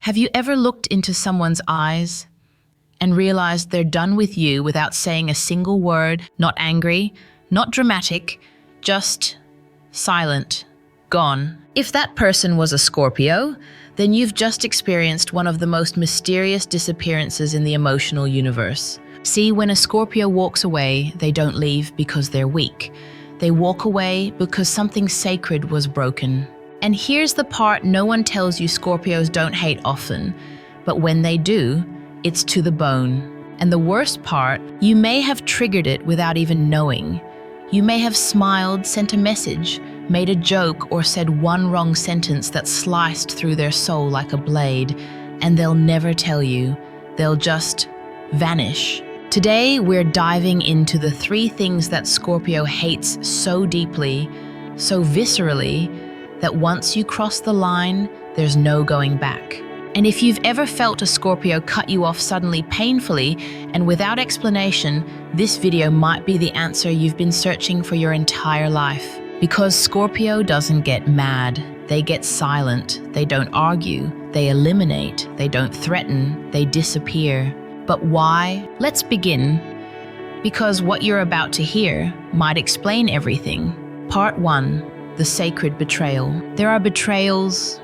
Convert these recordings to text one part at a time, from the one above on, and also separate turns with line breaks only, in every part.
Have you ever looked into someone's eyes and realized they're done with you without saying a single word, not angry, not dramatic, just silent, gone? If that person was a Scorpio, then you've just experienced one of the most mysterious disappearances in the emotional universe. See, when a Scorpio walks away, they don't leave because they're weak. They walk away because something sacred was broken. And here's the part no one tells you Scorpios don't hate often, but when they do, it's to the bone. And the worst part, you may have triggered it without even knowing. You may have smiled, sent a message, made a joke, or said one wrong sentence that sliced through their soul like a blade, and they'll never tell you. They'll just vanish. Today, we're diving into the 3 things that Scorpio hates so deeply, so viscerally, that once you cross the line, there's no going back. And if you've ever felt a Scorpio cut you off suddenly, painfully, and without explanation, this video might be the answer you've been searching for your entire life. Because Scorpio doesn't get mad, they get silent, they don't argue, they eliminate, they don't threaten, they disappear. But why? Let's begin. Because what you're about to hear might explain everything. Part 1. The sacred betrayal. There are betrayals,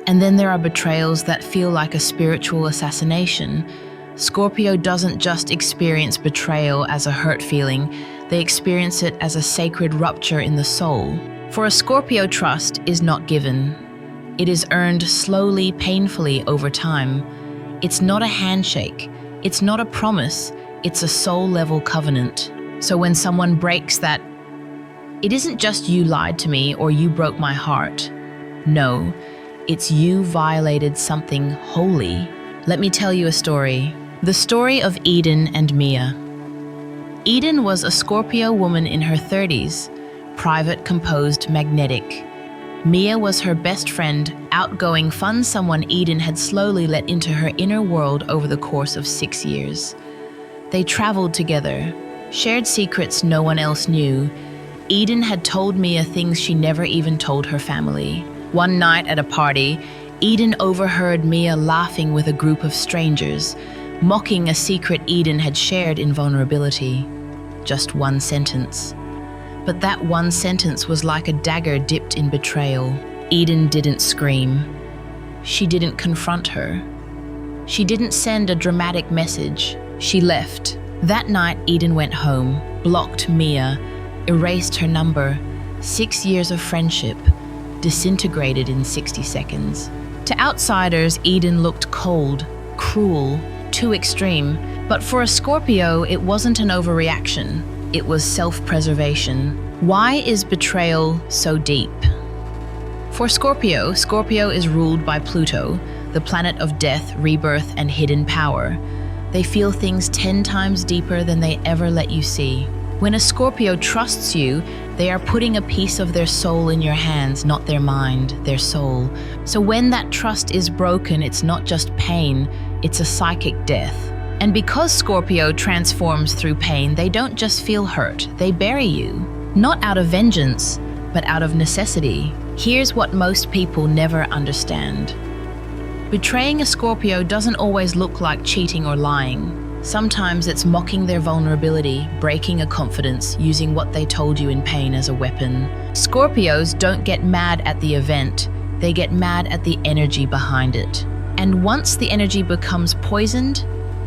and then there are betrayals that feel like a spiritual assassination. Scorpio doesn't just experience betrayal as a hurt feeling, they experience it as a sacred rupture in the soul. For a Scorpio, trust is not given. It is earned slowly, painfully over time. It's not a handshake, it's not a promise, it's a soul-level covenant. So when someone breaks that, it isn't just you lied to me or you broke my heart. No, it's you violated something holy. Let me tell you a story. The story of Eden and Mia. Eden was a Scorpio woman in her 30s, private, composed, magnetic. Mia was her best friend, outgoing, fun, someone Eden had slowly let into her inner world over the course of 6 years. They traveled together, shared secrets no one else knew. Eden had told Mia things she never even told her family. One night at a party, Eden overheard Mia laughing with a group of strangers, mocking a secret Eden had shared in vulnerability. Just one sentence. But that one sentence was like a dagger dipped in betrayal. Eden didn't scream. She didn't confront her. She didn't send a dramatic message. She left. That night, Eden went home, blocked Mia, erased her number. 6 years of friendship disintegrated in 60 seconds. To outsiders, Eden looked cold, cruel, too extreme. But for a Scorpio, it wasn't an overreaction. It was self-preservation. Why is betrayal so deep? For Scorpio, Scorpio is ruled by Pluto, the planet of death, rebirth, and hidden power. They feel things 10 times deeper than they ever let you see. When a Scorpio trusts you, they are putting a piece of their soul in your hands, not their mind, their soul. So when that trust is broken, it's not just pain, it's a psychic death. And because Scorpio transforms through pain, they don't just feel hurt, they bury you. Not out of vengeance, but out of necessity. Here's what most people never understand. Betraying a Scorpio doesn't always look like cheating or lying. Sometimes it's mocking their vulnerability, breaking a confidence, using what they told you in pain as a weapon. Scorpios don't get mad at the event, they get mad at the energy behind it. And once the energy becomes poisoned,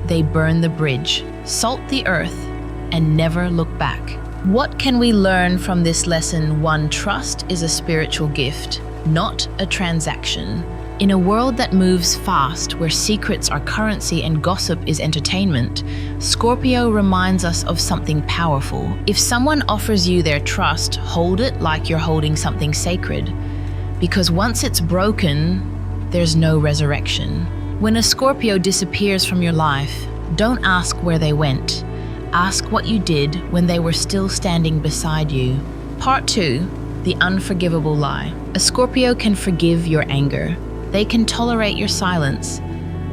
they burn the bridge, salt the earth, and never look back. What can we learn from this lesson? 1. Trust is a spiritual gift, not a transaction. In a world that moves fast, where secrets are currency and gossip is entertainment, Scorpio reminds us of something powerful. If someone offers you their trust, hold it like you're holding something sacred. Because once it's broken, there's no resurrection. When a Scorpio disappears from your life, don't ask where they went. Ask what you did when they were still standing beside you. Part 2. The unforgivable lie. A Scorpio can forgive your anger. They can tolerate your silence.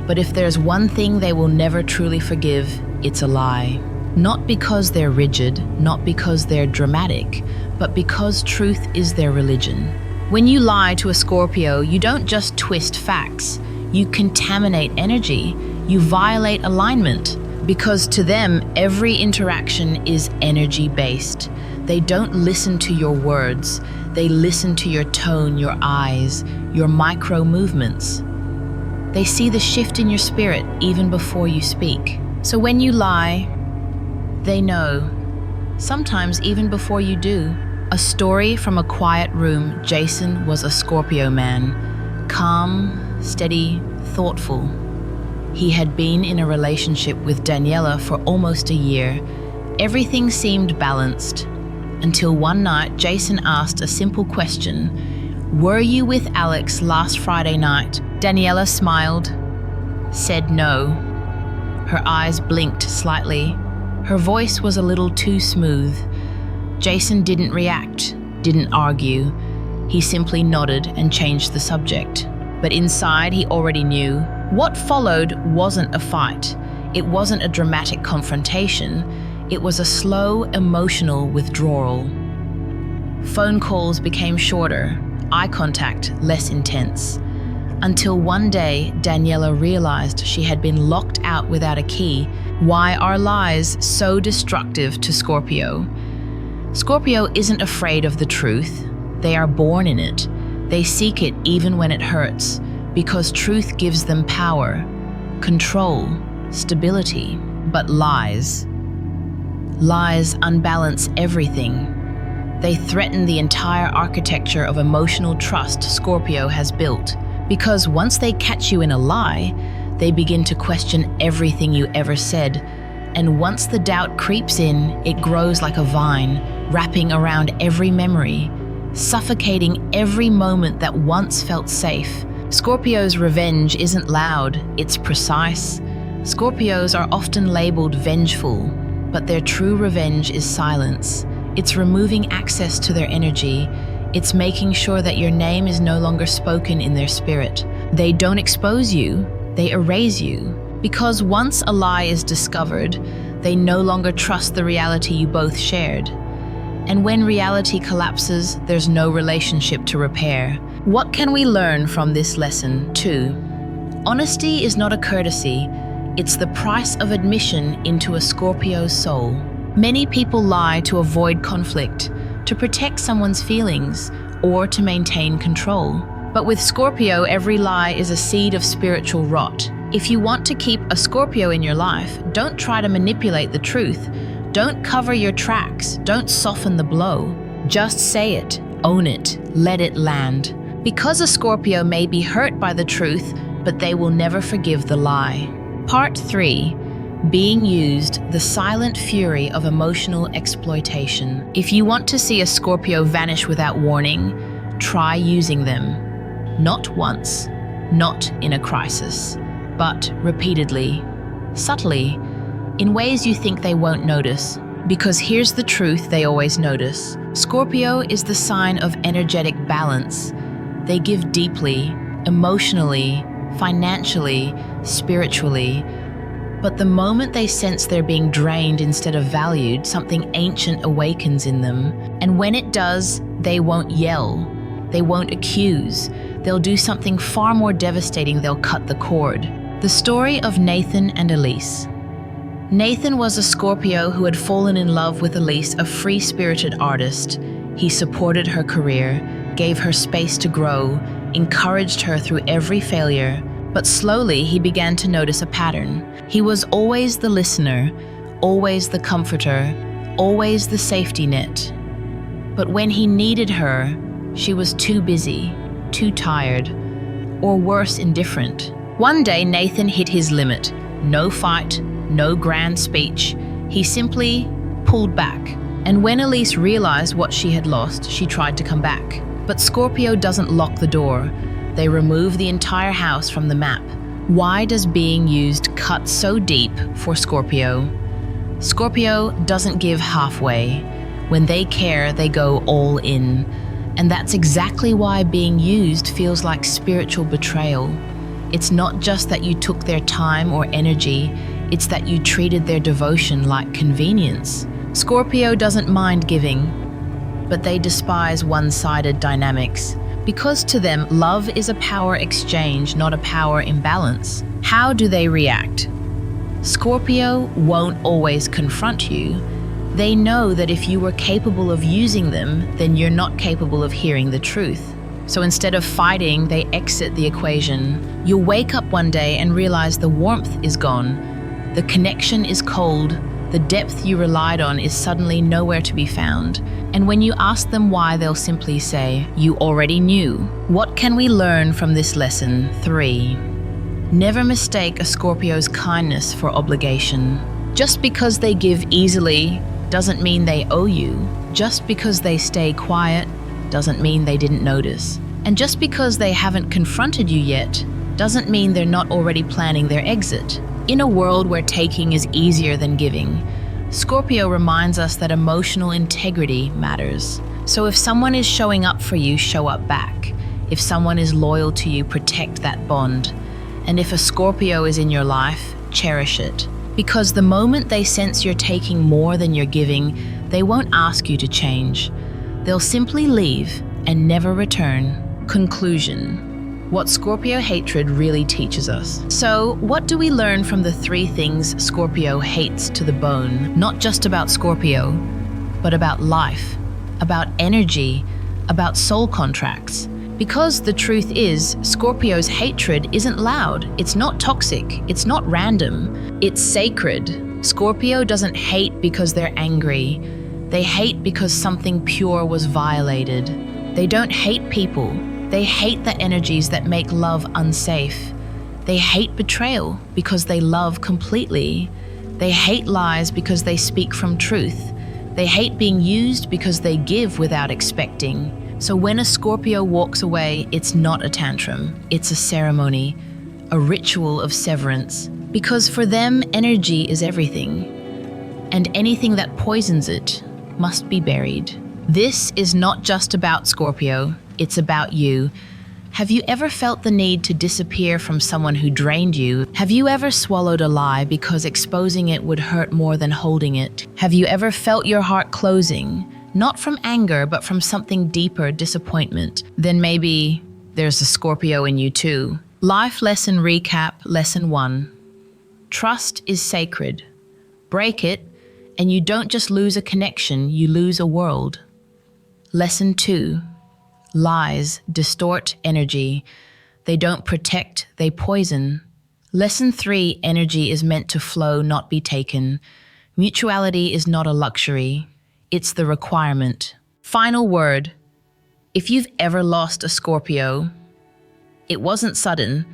But if there's one thing they will never truly forgive, it's a lie. Not because they're rigid, not because they're dramatic, but because truth is their religion. When you lie to a Scorpio, you don't just twist facts, you contaminate energy, you violate alignment. Because to them, every interaction is energy-based. They don't listen to your words. They listen to your tone, your eyes, your micro movements. They see the shift in your spirit even before you speak. So when you lie, they know. Sometimes even before you do. A story from a quiet room. Jason was a Scorpio man. Calm, steady, thoughtful. He had been in a relationship with Daniela for almost a year. Everything seemed balanced. Until one night, Jason asked a simple question. "Were you with Alex last Friday night?" Daniela smiled, said no. Her eyes blinked slightly. Her voice was a little too smooth. Jason didn't react, didn't argue. He simply nodded and changed the subject. But inside, he already knew. What followed wasn't a fight. It wasn't a dramatic confrontation. It was a slow, emotional withdrawal. Phone calls became shorter, eye contact less intense. Until one day, Daniela realized she had been locked out without a key. Why are lies so destructive to Scorpio? Scorpio isn't afraid of the truth. They are born in it. They seek it even when it hurts, because truth gives them power, control, stability. But lies unbalance everything. They threaten the entire architecture of emotional trust Scorpio has built. Because once they catch you in a lie, they begin to question everything you ever said. And once the doubt creeps in, it grows like a vine, wrapping around every memory, suffocating every moment that once felt safe. Scorpio's revenge isn't loud, it's precise. Scorpios are often labeled vengeful, but their true revenge is silence. It's removing access to their energy. It's making sure that your name is no longer spoken in their spirit. They don't expose you, they erase you. Because once a lie is discovered, they no longer trust the reality you both shared. And when reality collapses, there's no relationship to repair. What can we learn from this lesson? 2. Honesty is not a courtesy. It's the price of admission into a Scorpio's soul. Many people lie to avoid conflict, to protect someone's feelings, or to maintain control. But with Scorpio, every lie is a seed of spiritual rot. If you want to keep a Scorpio in your life, don't try to manipulate the truth. Don't cover your tracks. Don't soften the blow. Just say it, own it, let it land. Because a Scorpio may be hurt by the truth, but they will never forgive the lie. Part 3. Being used, the silent fury of emotional exploitation. If you want to see a Scorpio vanish without warning, try using them. Not once, not in a crisis, but repeatedly, subtly, in ways you think they won't notice. Because here's the truth they always notice. Scorpio is the sign of energetic balance. They give deeply, emotionally, financially, spiritually. But the moment they sense they're being drained instead of valued, something ancient awakens in them. And when it does, they won't yell. They won't accuse. They'll do something far more devastating. They'll cut the cord. The story of Nathan and Elise. Nathan was a Scorpio who had fallen in love with Elise, a free-spirited artist. He supported her career, gave her space to grow, encouraged her through every failure. But slowly he began to notice a pattern. He was always the listener, always the comforter, always the safety net. But when he needed her, she was too busy, too tired, or worse, indifferent. One day Nathan hit his limit. No fight, no grand speech. He simply pulled back. And when Elise realized what she had lost, she tried to come back. But Scorpio doesn't lock the door. They remove the entire house from the map. Why does being used cut so deep for Scorpio? Scorpio doesn't give halfway. When they care, they go all in. And that's exactly why being used feels like spiritual betrayal. It's not just that you took their time or energy, it's that you treated their devotion like convenience. Scorpio doesn't mind giving, but they despise one-sided dynamics. Because to them, love is a power exchange, not a power imbalance. How do they react? Scorpio won't always confront you. They know that if you were capable of using them, then you're not capable of hearing the truth. So instead of fighting, they exit the equation. You'll wake up one day and realize the warmth is gone. The connection is cold. The depth you relied on is suddenly nowhere to be found. And when you ask them why, they'll simply say, "You already knew." What can we learn from this lesson? 3. Never mistake a Scorpio's kindness for obligation. Just because they give easily doesn't mean they owe you. Just because they stay quiet doesn't mean they didn't notice. And just because they haven't confronted you yet doesn't mean they're not already planning their exit. In a world where taking is easier than giving, Scorpio reminds us that emotional integrity matters. So if someone is showing up for you, show up back. If someone is loyal to you, protect that bond. And if a Scorpio is in your life, cherish it. Because the moment they sense you're taking more than you're giving, they won't ask you to change. They'll simply leave and never return. Conclusion. What Scorpio hatred really teaches us. So, what do we learn from the 3 things Scorpio hates to the bone? Not just about Scorpio, but about life, about energy, about soul contracts. Because the truth is, Scorpio's hatred isn't loud, it's not toxic, it's not random, it's sacred. Scorpio doesn't hate because they're angry. They hate because something pure was violated. They don't hate people. They hate the energies that make love unsafe. They hate betrayal because they love completely. They hate lies because they speak from truth. They hate being used because they give without expecting. So when a Scorpio walks away, it's not a tantrum. It's a ceremony, a ritual of severance. Because for them, energy is everything. And anything that poisons it must be buried. This is not just about Scorpio, it's about you. Have you ever felt the need to disappear from someone who drained you? Have you ever swallowed a lie because exposing it would hurt more than holding it? Have you ever felt your heart closing, not from anger, but from something deeper, disappointment? Then maybe there's a Scorpio in you too. Life lesson recap, lesson 1. Trust is sacred. Break it, and you don't just lose a connection, you lose a world. Lesson 2. Lies distort energy. They don't protect, they poison. Lesson 3. Energy is meant to flow, not be taken. Mutuality is not a luxury, it's the requirement. Final word. If you've ever lost a Scorpio, it wasn't sudden.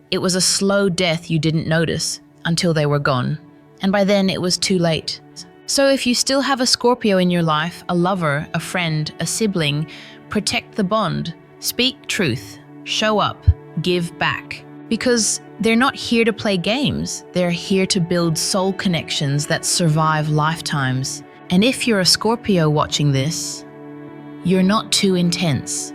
It was a slow death you didn't notice until they were gone. And by then it was too late. So if you still have a Scorpio in your life, a lover, a friend, a sibling, protect the bond. Speak truth. Show up. Give back. Because they're not here to play games. They're here to build soul connections that survive lifetimes. And if you're a Scorpio watching this, you're not too intense.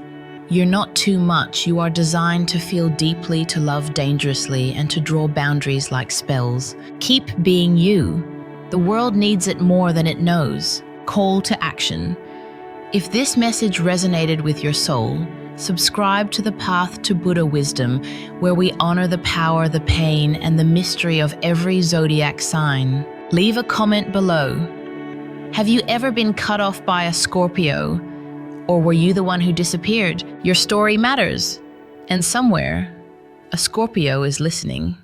You're not too much. You are designed to feel deeply, to love dangerously, and to draw boundaries like spells. Keep being you. The world needs it more than it knows. Call to action. If this message resonated with your soul, subscribe to the Path to Buddha Wisdom, where we honor the power, the pain, and the mystery of every zodiac sign. Leave a comment below. Have you ever been cut off by a Scorpio? Or were you the one who disappeared? Your story matters. And somewhere, a Scorpio is listening.